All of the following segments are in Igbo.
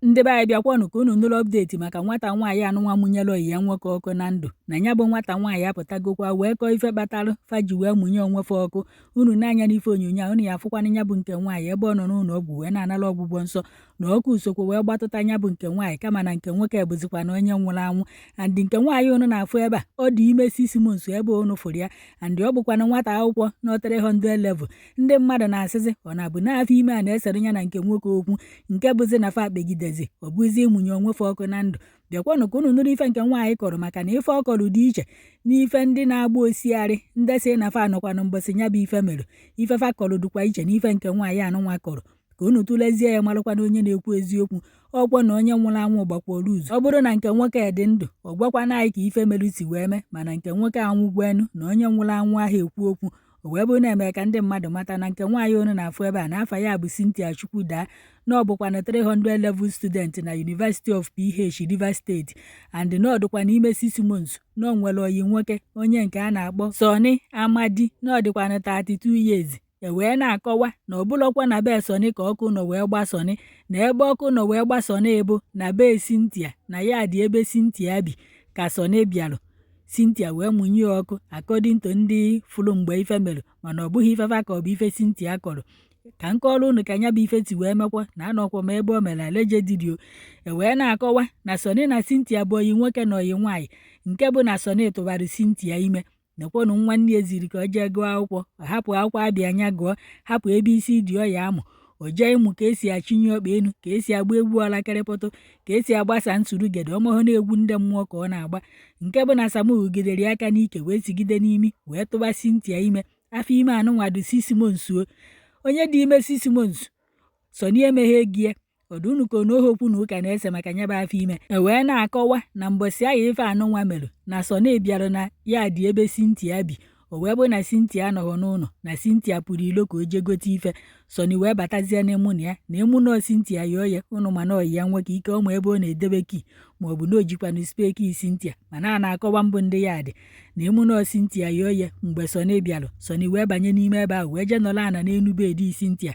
Ndị be anyị bịakwanụ ka unu nụrụ update maka nwata nwaanyị anụnwa mụnyere oyi ya nwoke ọkụ na ndụ na ya bụ nwata nwaanyị apụtagokwa wee kọọ ife kpatalụ faji wee mụnye onwefe ọkụ. Unu na-anya n'ife onyonyo a unu ya afụkwana ya bụ nke nwaanyị ebe ọ nọ n'ụlọ ọgwụ wee na-anara ọgwụgwọ nsọ na ọkụ usokwa wee gbatụta ya bụ nke nwaanyị kama na nke nwoke bụzikwa na onye nwụrụ anwụ. And nke nwaanyị unu na-afụ ebe a ọ dị ime 6 months ebe unu fụrụ ya, and ọ bụkwana nwata akwụkwọ nọ 300 level. Ndị mmadụ na-asịzi ọ na-abụ n'afọ ime a na-esere ya na nke nwoke okwu nke bụzi na fa kpegidezi ọ bụzi ịmụnye onwefe ọkụ na ndụ. Bịakwanụ ka unu nụrụ ife nke nwaanyị kọrọ maka na ife ọ kọrọ dị iche n'ife ndị na-agba osiarị ndị si na fa anọkwanụ mbọsị ya bụ ife mere. Ife fa kọrọ dịkwa iche n'ife nke nwaanyị anụnwa kọrọ, ka unu tụlezie ya marakwana onye na-ekwu eziokwu. Ọgwọ na onye nwụrụ anwụ gbakwara ụzọ. Ọ bụrụ na nke nwoke dị ndụ ọ gwakwana anyị ka ife mere si wee mee, mana nke nwoke anwụgwenu na onye nwụrụ anwụ ahụ ekwu okwu. O wee bụ na-eme ka ndị mmadụ mata na nke nwaanyị unu na-afụ ebe a na afa ya bụ Cynthia Chukwudaa, na ọ bụkwa na 300 level student na University of PH Rivers State, and na ọ dịkwa n'ime 6 months na ọ nwere oyi nwoke onye nke a na-akpọ Sọnị Amadi na ọ dịkwa na 32 years. E wee na-akọwa na ọ bụlọkwa na be Sọnị ka ọkụ nọ wee gba Sọnị, na ebe ọkụ nọ wee gba Sọnị ebo na be Cynthia na ya dị ebe Cynthia bi ka Sọnị bịarụ. Cynthia wee mụnye ọkụ according to ndị fụrụ mgbe ife mere, mana ọ bụghị ifefa ka ọ bụ ife Cynthia kọrọ. Ka nkọrọ unu ka nya bụ ife si wee mekwa na anọkwa m ebe o mere allegedly. E wee na-akọwa na Sọnị na Cynthia bụ oyi nwoke na oyi nwaanyị, nke bụ na Sọnị tụbara Cynthia ime. Nekwanụ nwanne eziri ka o jee gụọ akwụkwọ, ọ hapụ akwụkwọ abịa anya gụọ, hapụ ebe isi dị ọ ya amụ, o jee ịmụ ka esi achịnye ọkpa enu, ka esi agba egwu ọlakịrịpụtụ, ka esi agbasa nsurugede ọmahụ na egwu ndị mmụọ ka ọ na-agba. Nke bụ na Samuel gidere aka n'ike wee sigide n'imi wee tụba Cynthia ime. Afọ ime anụnwa dị 6 months o. Onye dị ime 6 months Sọnị emeghe egi ya. Ọdụnụ ka na okwu na ụka na-ese maka nyaba afọ ime. E wee na-akọwa na mbọsị ahụ ife anụnwa mere na Sọnị bịara na ya dị ebe Cynthia bi. O wee bụ na Cynthia anọghị n'ụlọ na Cynthia pụrụ ilo ka o jee gote ife. Sọnị wee batazie n'emu na ya na emu nọ Cynthia yọọ ya ụnụ mana ọyi ya nwoke ike ọma ebe ọ na-edebe kii maọbụ na o jikwana spe kii Cynthia, mana a na-akọwa mbụ ndị ya dị na emu nọ Cynthia yọọ ya. Mgbe Sọnị bịara, Sọnị wee banye n'ime ebe ahụ wee jee nọrọ ana n'enu bedi Cynthia.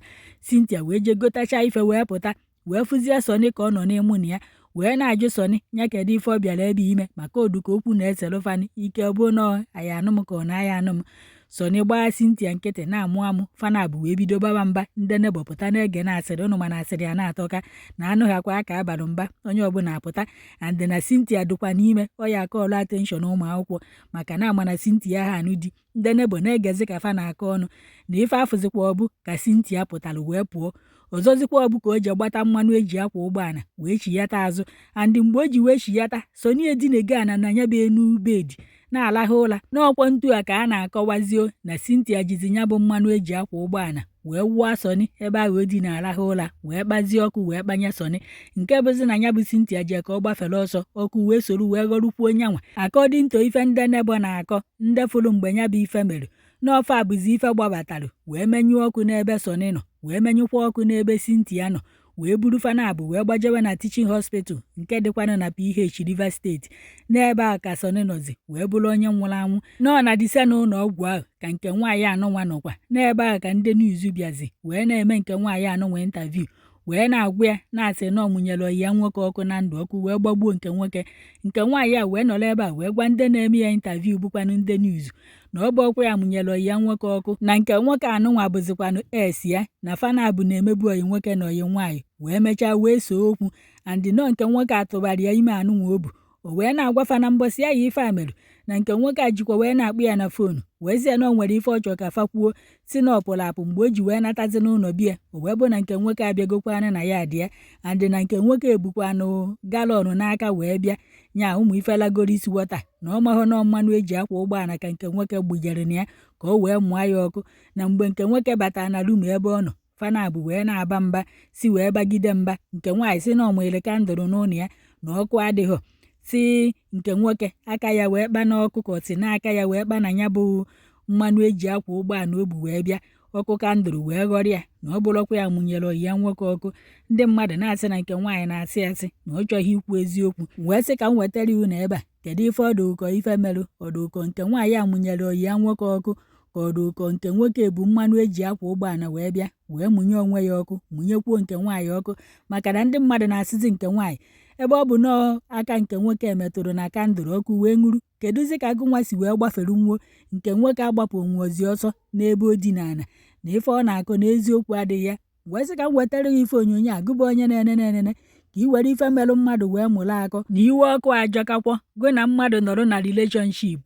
Cynthia wee jee gotacha ife wee pụta wee fụzie Sọnị ka ọ nọ n'emu na ya wee na-ajụ Sọnị nya kedu ife ọ bịara ebe ime maka oduka okwu na-eselụfanị ike ọ bụ na aya anụm ka ọ na aya anụm. Sọnị gbaa Cynthia nkịtị na-amụ amụ fana bụ wee bido baba mba. Ndị nebọpụta na-ege na asịrị ụnụ mana asịrị ya na-atọka na anụghakwa aka abalụ mba onye ọbụla apụta. And na Cynthia dụkwa n'ime ọ ya akọọlụ attention ụmụ akwụkwọ maka na ama na Cynthia ha anụ di. Ndị nebo na-egezi ka fa na-akọ ọnụ na ife afụzikwa ọbụ ka Cynthia pụtara wee pụọ. Ọzọzikwa ọbụ ka o ji gbata mmanụ eji akwa ụgbọala wee chiyata azụ. And mgbe o ji wee chiyata, Sọnị edinego ana na nya bụ enu bedi na-alahụ ụla. N'ọkwọ ntu a ka a na-akọwazio na Cynthia jizi nya bụ mmanụ eji akwa ụgbọala wee wụọ Sọnị ebe ahụ o di na-alahụ ụla wee kpazie ọkụ wee kpanye Sọnị. Nke bụzi na nya bụ Cynthia jee ka ọ gbafere ọsọ ọkụ wee soro wee ghọrụkwuo nyanwa. According to ife ndị nebo na-akọ ndị fụrụ mgbe nya bụ ife mere n'ofe a bụzi ife gbabatara wee menyụọ ọkụ n'ebe Sọnị nọ wee menyụkwa ọkụ n'ebe Cynthia nọ wee buru fanabụ wee gbajewe na Teaching Hospital nke dịkwana na PH Rivers State. N'ebe a ka Sọnị nọzi wee bụrụ onye nwụrụ anwụ. Nọ na dise n'ụlọ ọgwụ ahụ ka nke nwaanyị anụnwa nọkwa. N'ebe a ka ndị news bịazi wee na-eme nke nwaanyị anụnwa interview wee na-agwa ya na-asị na ọ mụnyere oyi ya nwoke ọkụ na ndụ ọkụ wee gbagbuo nke nwoke. Nke nwaanyị a wee nọrọ ebe a wee gwa ndị na-eme ya interview bụkwanụ ndị news na ọ bụ ọkwa ya mụnyere oyi ya nwoke ọkụ na nke nwoke anụnwa bụzikwanụ ya na fanabụ na-emebu oyi nwoke na oyi nwaanyị wee mechaa wee soo okwu. And nọ nke nwoke atụbara ya ime anụnwa obu. O wee na-agwafa na mbọsị ya ife a mere na nke nwoke a jikwa wee na-akpụ ya na fonu wee zie na o nwere ife ọ chọrọ ka fakwuo si na ọpụrụ apụ mgbe o ji wee natazi n'ụlọ bịa. O wee bụ na nke nwoke abịagokwanụ na ya dị ya, and na nke nwoke ebukwanụ galọn n'aka wee bịa nya ụmụ ifelagoro isi wọta na ọ mahụ na mmanụ eji akwa ụgbọala ka nke nwoke gbujere na ya ka o wee mụọ ya ọkụ. Na mgbe nke nwoke batara na rum ebe ọ nọ, fanabụ wee na-aba mba si wee bagide mba. Nke nwaanyị si na ọ mụnyere kandụl n'ụlọ ya na ọkụ adịghọ, si nke nwoke aka ya wee kpa n'ọkụ ka ọ si n'aka ya wee kpa na ya bụ mmanụ eji akwa ụgbọala obu wee bịa ọkụ kandụl wee ghọrọ ya na ọ bụrụkwa ya mụnyere oyi ya nwoke ọkụ. Ndị mmadụ na-asị na nke nwaanyị na-asị asị na ọ chọghị ikwu eziokwu. Wee sị ka m wetara iwu na ebe a kedu ife ọdụkọ ife merụ ọdụkọ nke nwaanyị a mụnyere oyi ya nwoke ọkụ ka ọ dị ụkọ nke nwoke bụ mmanụ eji akwa ụgbọala wee bịa wee mụnye onwe ya ọkụ mụnyekwuo nke nwaanyị ọkụ maka na ndị mmadụ na-asịzi nke nwaanyị ebe ọ bụ nọọ aka nke nwoke metụrụ na kandụl ọkụ wee nwuru kedụzi ka agụnwa si wee gbafere nwuo nke nwoke agbapụ onwe ozi ọsọ n'ebe o dinala na ife ọ na-akọ n'eziokwu adịghị ya wee sị ka m wetara gị ife onyonyo a gụba onye na-enene ka ị were ife merụ mmadụ wee mụrụ akọ na iwe ọkụ ajọkakwọ gụ na mmadụ nọrọ na rileshọnship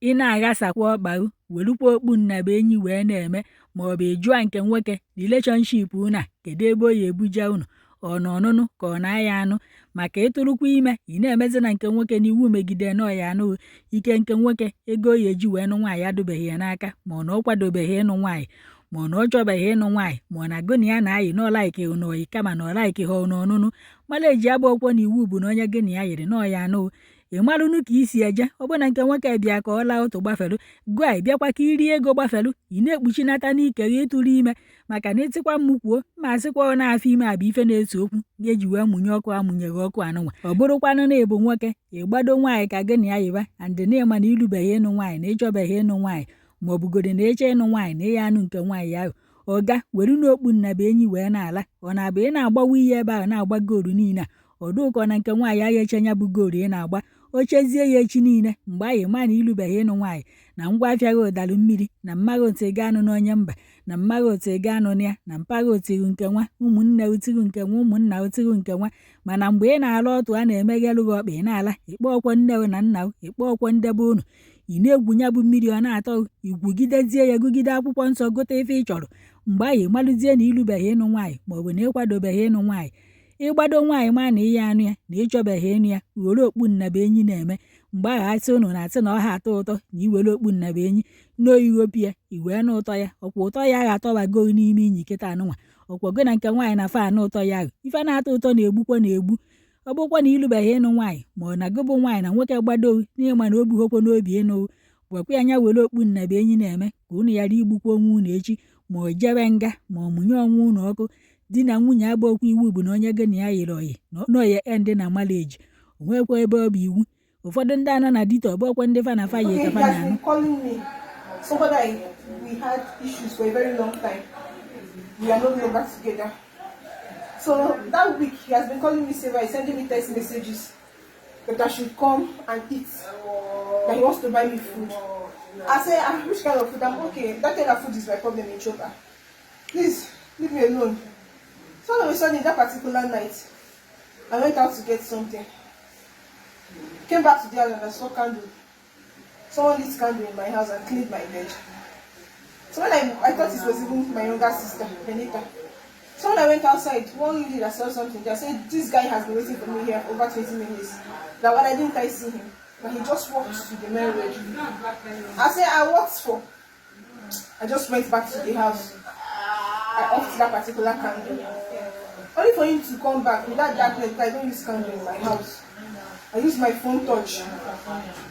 ị na-aghasakwa ọkparu werukwa okpu nnaba enyi wee na-eme maọbụ ịjụa nke nwoke rileshọnship na kedu ebe o ya ebuja unu ọ nọ ọnụnụ ka ọ na-aya anụ maka ịtụrụkwa ime ị na-emezi na nke nwoke n'iwu megide na ọya anụ ike nke nwoke ego o ya eji wee nụ nwaanyị adụbeghị ya n'aka ma ọ na ọ kwadobeghị ịnụ nwaanyị ma ọ na ọ chọbeghị ịnụ nwaanyị ma ọ na gụ na ya na-ayị na ọlaiki na oyi kama na ọlaiki ha n'ọnụnụ mara eji agba ọkwọ na iwu bụ na onye gị na ya yiri na ọya anụ ị marụnụ ka isi eje ọ bụ na nke nwoke bịa ka ọ laa otu gbafelu gụa ị bịakwa ka iri ego gbafelu ị na-ekpuchinata n'ike gị ịtụrụ ime maka na ịtịkwa m kwuo ma sịkwa na-afọ ime abụ ife na-ese okwu ga-eji wee mụnye ọkụ amụnyeghị ọkụ anụnwa ọ bụrụkwanụ na ịbụ nwoke ịgbado nwaanyị ka gị na ya yiba andị na ịma na ilubeghị ịnụ nwaanyị na ịchọbeghị ịnụ nwaanyị ma ọ bụgodi na ịchọ ịnụ nwaanyị na ịya anụ nke nwaanyị ahụ ọga were n'okpu nnaba enyi wee na-ala ọ na-abụ ị na-agbawa iyi ebe ahụ na-agba goolu niile a ọdụ ụkọ na nke nwaanyị agha eche nya bụ goolu ị na-agba ochezie ya echi niile mgbe anyị ma na ilubeghị ịnụ nwaanyị na ngwa afịaghị ụdalụ mmiri na mmaghị otu ego anụ n'onye mba na mmaghị otu ego anụ na ya na mpaghị otiru nke nwa ụmụnne otiru nke nwa ụmụnna otiru nke nwa mana mgbe ị na-alụ otu a na-emeghelụ gị ọkpa ị na-ala ịkpọ ọkwọ nne na nna ịkpọ ọkwọ ndebe unu ị na-egwu ya bụ mmiri ọ na-atọ igwugidezie ya gụgide akwụkwọ nsọ gote ife ị chọrọ mgbe anyị malụzie na ilubeghị ịnụ nwaanyị maọbụ na ịkwadobeghị ịnụ nwaanyị ịgbado nwaanyị ma na ihe anụ ya na ịchọbeghị ịnụ ya were okpu nnaba enyi na-eme mgbe agha asị ụnụ na-asị na ọha atọ ụtọ na iwere okpu nnaba enyi n'oyighopụ ya iwee na ụtọ ya ọkwa ụtọ ya agha atọbago n'ime inyi kịta anụnwa ọkwa go na nke nwaanyị na fa anụ ụtọ ya ahụ ife na-atọ ụtọ na-egbukwa na-egbu ọ bụkwa na ilubeghị ịnụ nwaanyị ma ọ na gụbụ nwaanyị na nwoke gbado n'ịma na obi hokwo n'obi ịnụ gwakwa ya anya were okpu nnaba enyi na-eme ka unu ghara igbukwa onwe unu echi ma ọ jebe nga ma ọ mụnye onwe unu ọkụ di na nwunye abụ okwu iwu bụ na onye gị na ya yiri oyi na oye end na maleji onwekwa ebe ọ bụ iwu ụfọdụ ndị anọ na dito ọbụkwa ndị fa na fa yi kafa na anụ So that week he has been calling me several, sending me text messages that I should come and eat, that he wants to buy me food. I say, which kind of food? I'm okay. That kind of food is my problem in Choka. Please, leave me alone. So all of a sudden, that particular night, I went out to get something. Came back to the house and I saw candle. Someone lit candle in my house and cleaned my bed. So when I thought it was even my younger sister, Benita. So when I went outside, one lady that saw something, they said, this guy has been waiting for me here for over 20 minutes. That when I didn't see him, but he just walked to the main road. I said, what for? I just went back to the house. I off that particular candle. Only for him to come back with that darkness. I don't use candle in my house. I use my phone touch.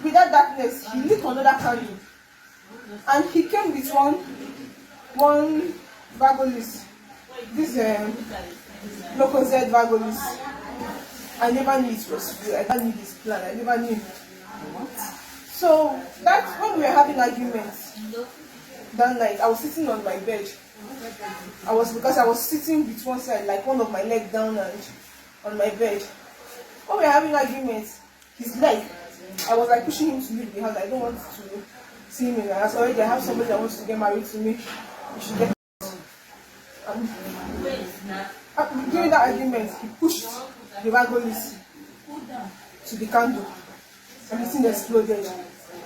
With that darkness, he lit another candle. And he came with one Vagolis. This local Z Vagolis. I never knew it was free. I never knew this plan. I never knew. So that's when we were having arguments that night. I was sitting on my bed. Because I was sitting with one side, like one of my legs down and on my bed. When we were having arguments, his leg, I was like pushing him to leave the house. I don't want to see him in the house. Already I have somebody that wants to get married to me. You should get during that argument, he pushed the Vagolis to the candle and the thing exploded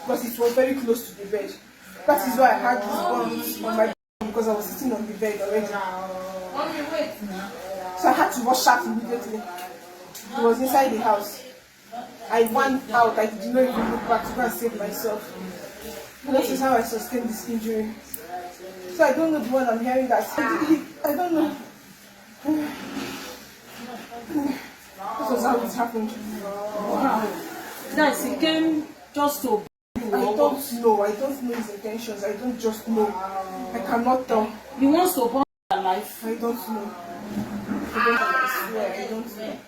because it was very close to the bed. That is why I had this gun on my bed because I was sitting on the bed already. So I had to rush out immediately. He was inside the house. I ran out. I did not even look back to go and save myself. This is how I sustained this injury. So I don't know the one I'm hearing that. I don't know. This was how it happened. Wow. That's he came just to. I don't know. I don't know his intentions. I don't just know. I cannot tell. He wants to burn your life. I don't know. I swear, I don't know.